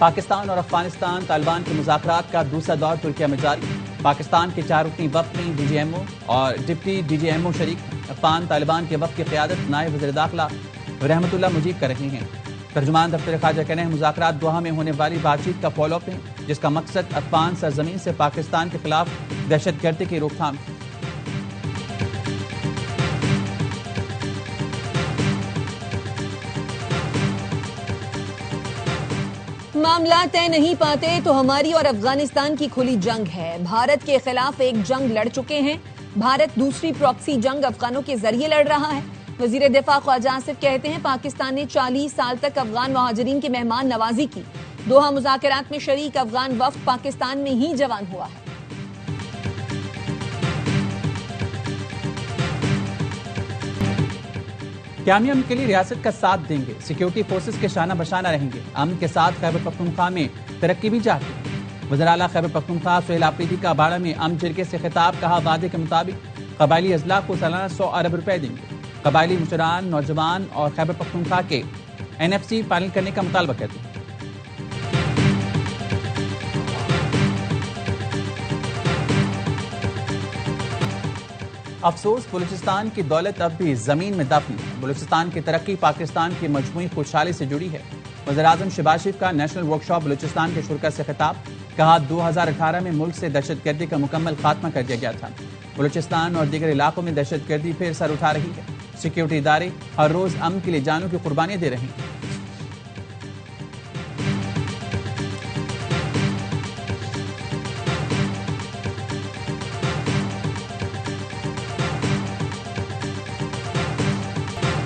پاکستان اور افغانستان طالبان کے مذاکرات کا دوسرا دور ترکیہ میں جاری۔ پاکستان کے 4 رکنی وفد میں ڈی جی ایم او اور deputy D G M O شریک۔ افغان طالبان کے وفد کی قیادت نائب وزیر داخلہ رحمت اللہ مجیب کر رہے ہیں۔ ترجمان دفتر خارجہ کہنے ہیں مذاکرات دوحہ میں ہونے والی بات چیت کا فالو اپ ہے، جس کا مقصد افغان سرزمین سے پاکستان کے خلاف دہشت گردی کی روک تھام ہے۔ معاملات طے نہیں پاتے تو ہماری اور افغانستان کی کھلی جنگ ہے۔ بھارت کے خلاف ایک جنگ لڑ چکے ہیں، بھارت دوسری پراکسی جنگ افغانوں کے ذریعے لڑ رہا ہے۔ وزیر دفاع خواجہ آصف کہتے ہیں پاکستان نے 40 سال تک افغان مہاجرین کی مہمان نوازی کی۔ دوحہ مذاکرات میں شریک افغان وفد پاکستان میں ہی جوان ہوا ہے۔ قیامی امن کے لیے ریاست کا ساتھ دیں گے، سیکیورٹی فورسز کے شانہ بشانہ رہیں گے۔ امن کے ساتھ خیبر پختونخوا میں ترقی بھی چاہتے ہیں۔ وزیر اعلیٰ خیبر پختونخوا سہیل آفریدی کا باڑہ میں امن جرگے سے خطاب، کہا وعدے کے مطابق قبائلی اضلاع کو سالانہ 100 ارب روپے دیں گے۔ قبائلی مشران، نوجوان اور خیبر پختونخوا کے NFC فائنل کرنے کا مطالبہ کرتے ہیں۔ افسوس، بلوچستان کی دولت اب بھی زمین میں دفن ہے۔ بلوچستان کی ترقی پاکستان کی مجموعی خوشحالی سے جڑی ہے۔ وزیراعظم شہباز شریف کا نیشنل ورکشاپ بلوچستان کے شرکاء سے خطاب، کہا 2018 میں ملک سے دہشت گردی کا مکمل خاتمہ کر دیا گیا تھا۔ بلوچستان اور دیگر علاقوں میں دہشت گردی پھر سر اٹھا رہی ہے۔ سیکیورٹی ادارے ہر روز امن کے لیے جانوں کی قربانیاں دے رہے ہیں۔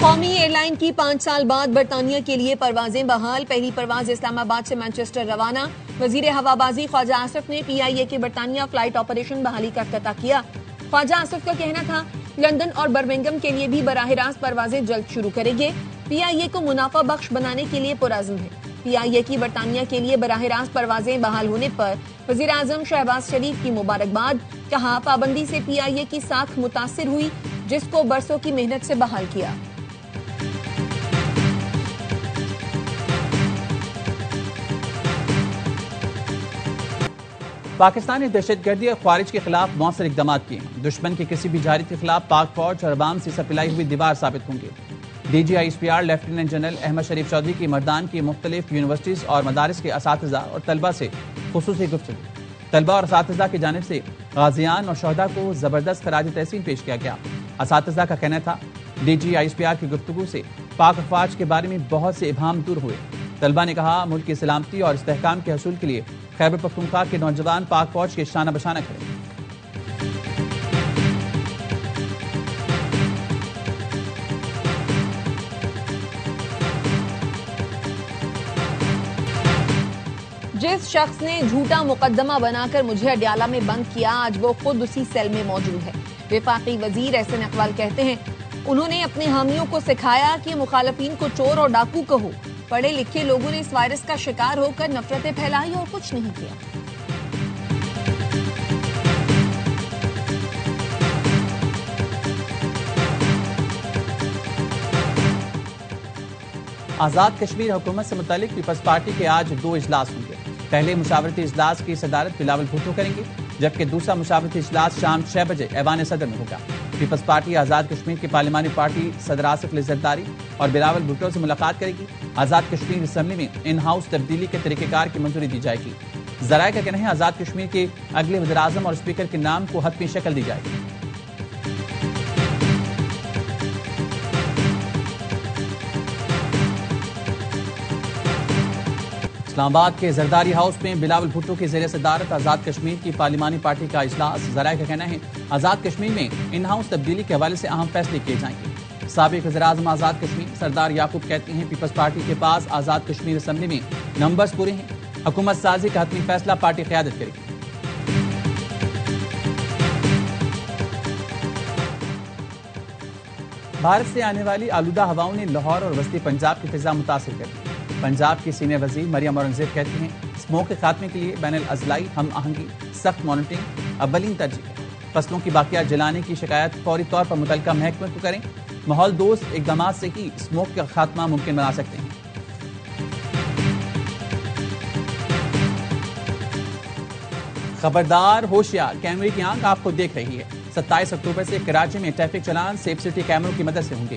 قومی ایئر لائن کی 5 سال بعد برطانیہ کے لیے پروازیں بحال، پہلی پرواز اسلام آباد سے مانچسٹر روانہ۔ وزیر ہوا بازی خواجہ آصف نے PIA کے برطانیہ فلائٹ آپریشن بحالی کا افتتاح کیا۔ خواجہ آصف کا کہنا تھا لندن اور برمنگھم کے لیے بھی براہ راست پروازیں جلد شروع کریں گے۔ PIA کو منافع بخش بنانے کے لیے پرعزم ہے۔ PIA کی برطانیہ کے لیے براہ راست پروازیں بحال ہونے پر وزیر اعظم شہباز شریف کی مبارکباد، کہا پابندی سے PIA کی ساکھ متاثر ہوئی، جس کو برسوں کی محنت سے بحال کیا۔ پاکستان نے دہشت گردی اور خوارج کے خلاف مؤثر اقدامات کیے ہیں۔ دشمن کے کسی بھی جہاد کے خلاف پاک فوج اور عوام سے پلائی ہوئی دیوار ثابت ہوں گے۔ DGISPR لیفٹیننٹ جنرل احمد شریف چودھری کی مردان کی مختلف یونیورسٹیز اور مدارس کے اساتذہ اور طلبہ سے خصوصی گفتگو۔ طلبہ اور اساتذہ کی جانب سے غازیان اور شہداء کو زبردست خراج تحسین پیش کیا گیا۔ اساتذہ کا کہنا تھا DGISPR کی گفتگو سے پاک افواج کے بارے میں بہت سے ابہام دور ہوئے۔ طلبہ نے کہا ملک کی سلامتی اور استحکام کے حصول کے لیے خیبر پختونخوا کے نوجوان پاک فوج کے شانہ بشانہ کھڑے۔ جس شخص نے جھوٹا مقدمہ بنا کر مجھے اڈیالہ میں بند کیا، آج وہ خود اسی سیل میں موجود ہے۔ وفاقی وزیر احسن اقبال کہتے ہیں انہوں نے اپنے حامیوں کو سکھایا کہ مخالفین کو چور اور ڈاکو کہو۔ پڑھے لکھے لوگوں نے اس وائرس کا شکار ہو کر نفرتیں پھیلائی اور کچھ نہیں کیا۔ آزاد کشمیر حکومت سے متعلق پیپلز پارٹی کے آج 2 اجلاس ہوں گے۔ پہلے مشاورتی اجلاس کی صدارت بلاول بھٹو کریں گے، جبکہ دوسرا مشاورتی اجلاس شام 6 بجے ایوان صدر میں ہوگا۔ پیپلز پارٹی آزاد کشمیر کی پارلیمانی پارٹی صدر آصف علی زرداری اور بلاول بھٹو سے ملاقات کرے گی۔ آزاد کشمیر اسمبلی میں ان ہاؤس تبدیلی کے طریقہ کار کی منظوری دی جائے گی۔ ذرائع کا کہنا ہے آزاد کشمیر کے اگلے وزیر اعظم اور اسپیکر کے نام کو حتمی شکل دی جائے گی۔ اسلام آباد کے زرداری ہاؤس میں بلاول بھٹو کی زیر صدارت آزاد کشمیر کی پارلیمانی پارٹی کا اجلاس۔ ذرائع کا کہنا ہے آزاد کشمیر میں ان ہاؤس تبدیلی کے حوالے سے اہم فیصلے کیے جائیں گے۔ سابق وزیر اعظم آزاد کشمیر سردار یعقوب کہتے ہیں پیپلز پارٹی کے پاس آزاد کشمیر اسمبلی میں نمبرز پورے ہیں، حکومت سازی کا حتمی فیصلہ پارٹی قیادت کرے گی۔ بھارت سے آنے والی آلودہ ہواؤں نے لاہور اور وسطی پنجاب کی فضا متاثر کر دی۔ پنجاب کی سینئر وزیر مریم اورنگزیب کہتی ہیں اسموگ کے خاتمے کے لیے بین الاضلاعی ہم آہنگی، سخت مانیٹرنگ اولین ترجیح ہے۔ فصلوں کی باقیات جلانے کی شکایت فوری طور پر متعلقہ محکمے کو کریں۔ ماحول دوست اقدامات سے ہی اسموگ کا خاتمہ ممکن بنا سکتے ہیں۔ خبردار ہوشیار، کیمرے کی آنکھ آپ کو دیکھ رہی ہے۔ 27 اکتوبر سے کراچی میں ٹریفک چلان سیف سٹی کیمروں کی مدد سے ہوں گے۔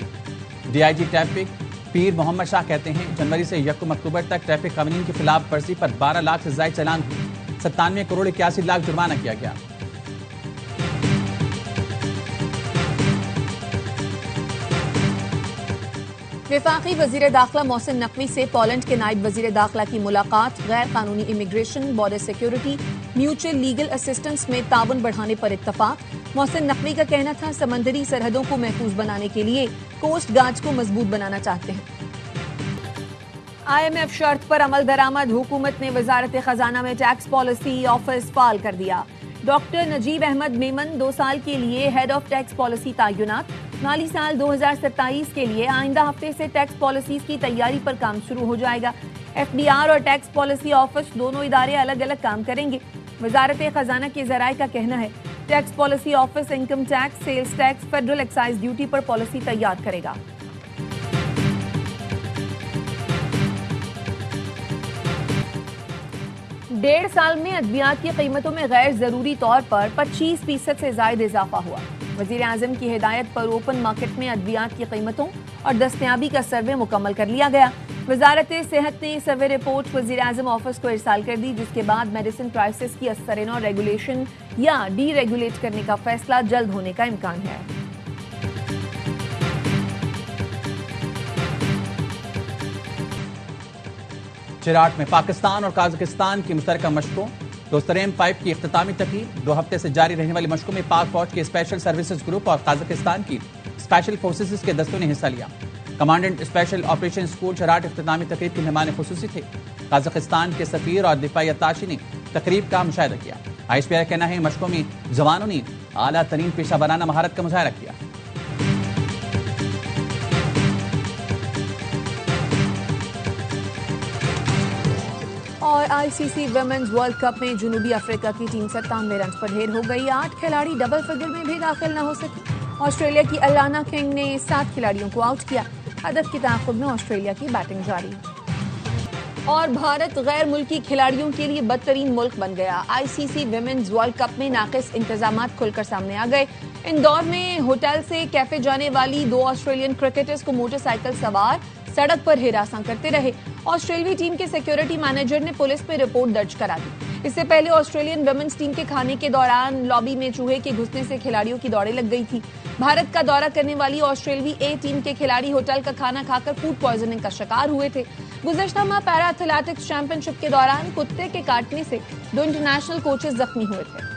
ڈی آئی جی ٹریفک پیر محمد شاہ کہتے ہیں جنوری سے 1 اکتوبر تک ٹریفک قوانین کی خلاف ورزی پر 12 لاکھ سے زائد چلان ہوئے، 97 کروڑ 81 لاکھ جرمانہ کیا گیا۔ وفاقی وزیر داخلہ محسن نقوی سے پولینڈ کے نائب وزیر داخلہ کی ملاقات، غیر قانونی immigration, border security, mutual legal assistance میں تعاون بڑھانے پر اتفاق۔ محسن نقوی کا کہنا تھا سمندری سرحدوں کو محفوظ بنانے کے لیے کوسٹ گارڈز کو مضبوط بنانا چاہتے ہیں۔ آئی ایم ایف شرط پر عمل درآمد، حکومت نے وزارت خزانہ میں ٹیکس پالیسی آفس فعال کر دیا۔ ڈاکٹر نجیب احمد میمن 2 سال کے لیے ہیڈ آف ٹیکس پالیسی تعینات۔ مالی سال 2027 کے لیے آئندہ ہفتے سے ٹیکس پالیسیز کی تیاری پر کام شروع ہو جائے گا۔ ایف ڈی آر اور ٹیکس پالیسی آفس دونوں ادارے الگ الگ کام کریں گے۔ وزارت خزانہ کے ذرائع کا کہنا ہے tax policy office income tax, sales tax, federal excise duty پر پالیسی تیار کرے گا۔ 1.5 سال میں ادویات کی قیمتوں میں غیر ضروری طور پر 25% سے زائد اضافہ ہوا۔ وزیر اعظم کی ہدایت پر اوپن مارکیٹ میں ادویات کی قیمتوں اور دستیابی کا سروے مکمل کر لیا گیا۔ وزارت صحت نے سروے رپورٹ وزیر اعظم آفس کو ارسال کر دی، جس کے بعد میڈیسن پرائسز کی اثر نو ریگولیشن یا ڈی ریگولیٹ کرنے کا فیصلہ جلد ہونے کا امکان ہے۔ چراٹ میں پاکستان اور قازقستان کی مشترکہ مشقوں، دوستریم پائپ کی اختتامی تقریب۔ 2 ہفتے سے جاری رہنے والی مشقوں میں پاک فوج کے اسپیشل سروسز گروپ اور قازقستان کی اسپیشل فورسز کے دستوں نے حصہ لیا۔ Commandant special operation school Cherat اختتامی تقریب کے مہمان خصوصی تھے۔ قازقستان کے سفیر اور دفاعی اتاشی نے تقریب کا مشاہدہ کیا۔ آئی ایس پی آئی کا کہنا ہے مشقوں میں جوانوں نے اعلیٰ ترین پیشہ ورانہ مہارت کا مظاہرہ کیا۔ اور آئی سی سی ویمنز ورلڈ کپ میں جنوبی افریقہ کی ٹیم 97 رنز پر ڈھیر ہو گئی۔ 8 کھلاڑی ڈبل فگر میں بھی داخل نہ ہو سکے۔ آسٹریلیا کی الانا کنگ نے 7 کھلاڑیوں کو آؤٹ کیا۔ ہدف کی تعاقب میں آسٹریلیا کی بیٹنگ جاری۔ اور بھارت غیر ملکی کھلاڑیوں کے لیے بدترین ملک بن گیا۔ آئی سی سی ویمنز ورلڈ کپ میں ناقص انتظامات کھل کر سامنے آ گئے۔ اندور میں ہوٹل سے کیفے جانے والی 2 آسٹریلین کرکٹرز کو موٹر سائیکل سوار سڑک پر ہراساں کرتے رہے۔ آسٹریلوی ٹیم کے سیکیورٹی مینیجر نے پولیس میں رپورٹ درج کرا دی۔ اس سے پہلے آسٹریلین ویمنز ٹیم کے کھانے کے دوران لابی میں چوہے کے گھسنے سے کھلاڑیوں کی دوڑیں لگ گئی تھی۔ بھارت کا دورہ کرنے والی آسٹریلوی اے ٹیم کے کھلاڑی ہوٹل کا کھانا کھا کر فوڈ پوائزننگ کا شکار ہوئے تھے۔ گزشتہ ماہ پیرا ایتھلیٹکس چیمپئن شپ کے دوران کتے کے کاٹنے سے 2 انٹرنیشنل کوچز زخمی ہوئے تھے۔